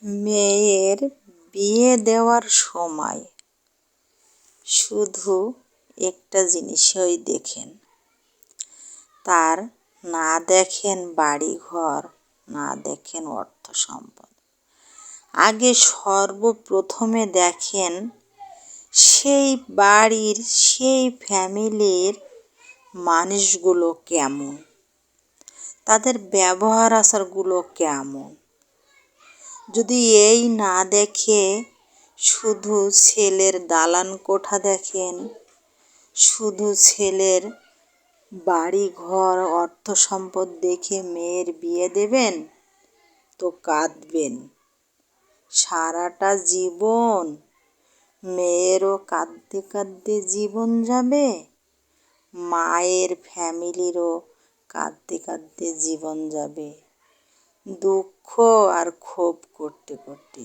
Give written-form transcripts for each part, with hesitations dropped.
মেয়ের বিয়ে দেওয়ার সময় শুধু একটা জিনিসই দেখেন, তার না দেখেন বাড়িঘর, না দেখেন অর্থ সম্পদ। আগে সর্বপ্রথমে দেখেন সেই বাড়ির, সেই ফ্যামিলির মানুষগুলো কেমন, তাদের ব্যবহার আচারগুলো কেমন। যদি এই না দেখে শুধু ছেলের দালান কোঠা দেখেন, শুধু ছেলের বাড়ি ঘর অর্থ সম্পদ দেখে মেয়ের বিয়ে দেবেন, তো কাঁদবেন সারাটা জীবন। মেয়েরও কাঁদতে কাঁদতে জীবন যাবে, মায়ের ফ্যামিলিরও কাঁদতে কাঁদতে জীবন যাবে, দুঃখ আর ক্ষোভ করতে করতে।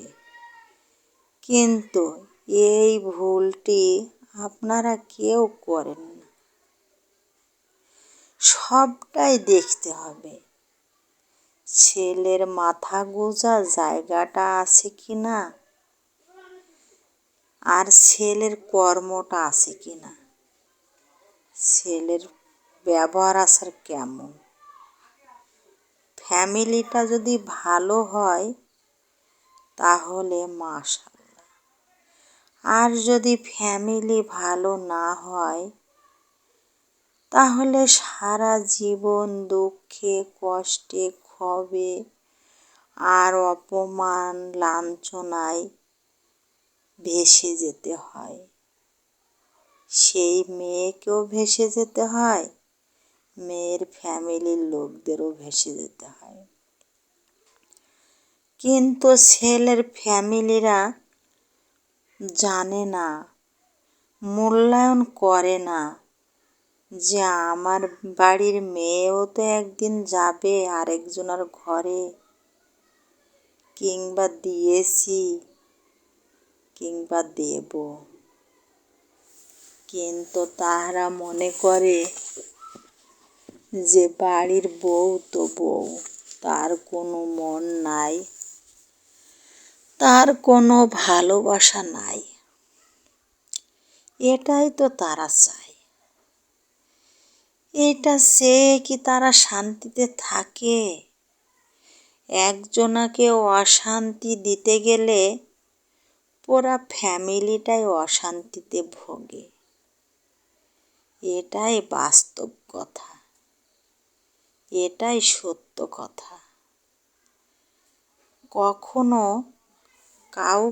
কিন্তু এই ভুলটি আপনারা কেউ করেন না। সবটাই দেখতে হবে, ছেলের মাথা গোঁজা জায়গাটা আছে কি না, আর ছেলের কর্মটা আছে কি না, ছেলের ব্যবহার আচার কেমন। ফ্যামিলিটা যদি ভালো হয় তাহলে মাশাআল্লাহ, আর যদি ফ্যামিলি ভালো না হয় তাহলে সারা জীবন দুঃখে কষ্টে ক্ষোভে আর অপমান লাঞ্ছনায় ভেসে যেতে হয়। সেই মেয়েকেও ভেসে যেতে হয়, মেয়ের ফ্যামিলির লোকদেরও ভেসে যেতে হয়। কিন্তু ছেলের ফ্যামিলিরা জানে না, মূল্যায়ন করে না যে আমার বাড়ির মেয়েও তো একদিন যাবে আরেকজনের ঘরে, কিংবা দিয়েছি কিংবা দেব। কিন্তু তারা মনে করে যে বাড়ির বউ তো বউ, তার কোনো মন নাই, তার কোনো ভালোবাসা নাই। এটাই তো তারা চায়। এটা চেয়ে কি তারা শান্তিতে থাকে? একজনাকে অশান্তি দিতে গেলে পুরা ফ্যামিলিটাই অশান্তিতে ভোগে। এটাই বাস্তব কথা, এটাই সত্য কথা। কখনো কাউকে